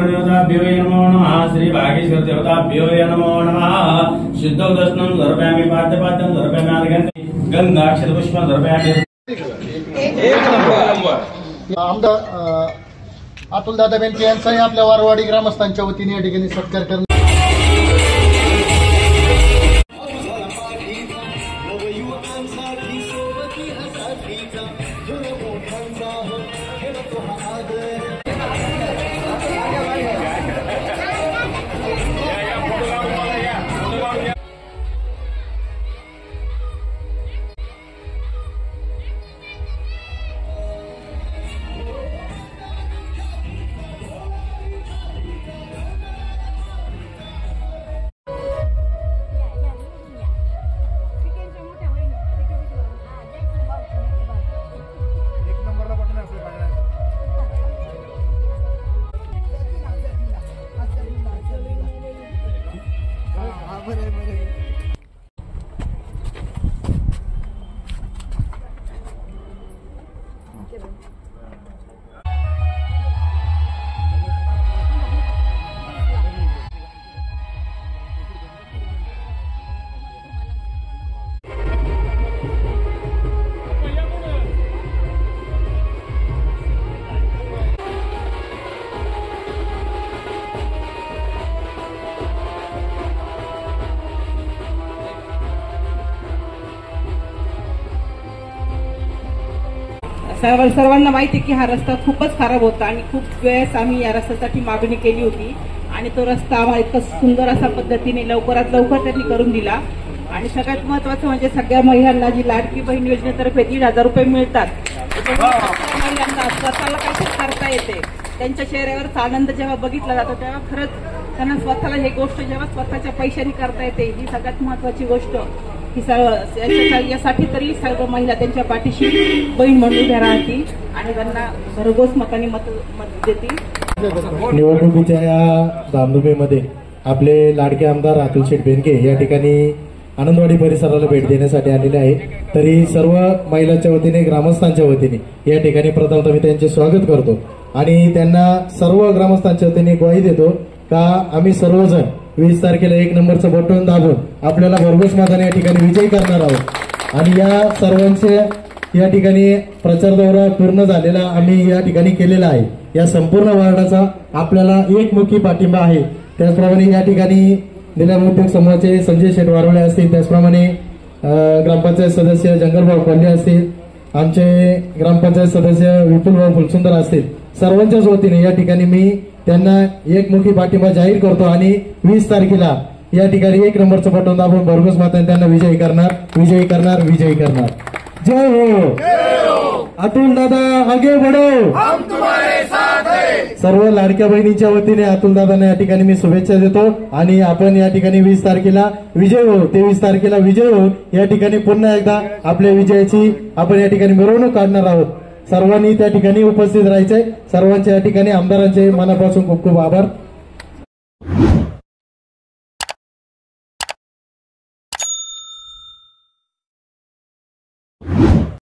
देवताभ्यो नमो नमः। श्री भागेश्वर देवताभ्यो नमो नमः। शुद्धो दर्शनं दर्पयामि, पाद्यपाद्यं दर्पयामि, अर्घ्यं गंगाक्षरपुष्पं दर्पयामि। आमदार अतुलदादा बेनके यांचाही आपल्या वारवाडी ग्रामस्थांच्या वतीने या ठिकाणी सत्कार करण्यात सर्वांना माहिती की हा रस्ता खूपच खराब होता आणि खूप वेळेस आम्ही या रस्त्यासाठी मागणी केली होती आणि तो रस्ता आम्हाला इतका सुंदर अशा पद्धतीने लवकरात लवकर त्यांनी करून दिला। आणि सगळ्यात महत्वाचं म्हणजे सगळ्या महिलांना जी लाडकी बहीण योजनेतर्फे 1,500 रुपये मिळतात, महिलांना स्वतःला काहीतरी करता येते, त्यांच्या चेहऱ्यावरचा आनंद जेव्हा बघितला जातो तेव्हा खरंच त्यांना स्वतःला ही गोष्ट जेव्हा स्वतःच्या पैशाने करता येते ही सगळ्यात महत्वाची गोष्ट ही यासाठी तरी सर्व महिला त्यांच्या पाठीशी बहीण म्हणून उभ्या राहतील आणि त्यांना भरघोस मतांनी मत देतील। निवडणुकीच्या या धामधुमीमध्ये आपले लाडके आमदार अतुल शेठ बेनके या ठिकाणी आनंदवाडी परिसराला भेट देण्यासाठी आलेले आहे। तरी सर्व महिलांच्या वतीने, ग्रामस्थांच्या वतीने या ठिकाणी प्रथमतः मी त्यांचे स्वागत करतो आणि त्यांना सर्व ग्रामस्थांच्या वतीने ग्वाही देतो का आम्ही सर्वजण 20 तारखेला 1 नंबरचं बटन दाबून आपल्याला भरघोस मताने या ठिकाणी विजयी करणार आहोत। आणि या सर्वांचे या ठिकाणी प्रचार दौरा पूर्ण झालेला आम्ही या ठिकाणी केलेला आहे। या संपूर्ण वार्डाचा आपल्याला एकमुखी पाठिंबा आहे। त्याचप्रमाणे या ठिकाणी निलाम उद्योग समूहाचे संजय शेठ वारवळे असतील, त्याचप्रमाणे ग्रामपंचायत सदस्य जंगलभाऊ कोल्हे असतील, आमचे ग्रामपंचायत सदस्य विपुलभाऊ फुलसुंदर असतील, सर्वांच्याच वतीने या ठिकाणी मी त्यांना एकमुखी पाठिंबा जाहीर करतो आणि 20 तारखेला या ठिकाणी 1 नंबरचं बटन दाबून भरघोस मताने त्यांना विजयी करणार, विजयी करणार, विजयी करणार। जय हो अतुल दादा, आगे बढ़ो, हम तुम्हारे साथ हैं। सर्व लाडक्या बहिणींच्या वतीने अतुल दादांना या ठिकाणी मी शुभेच्छा देतो आणि आपण या ठिकाणी 20 तारखेला विजय हो, 23 तारखेला विजय हो, या ठिकाणी पुन्हा एकदा आपल्या विजयाची आपण या ठिकाणी मिरवणूक काढणार आहोत। सर्वांनी त्या ठिकाणी उपस्थित राहायचंय। सर्वांच्या या ठिकाणी आमदारांचे मनापासून खूप खूप आभार।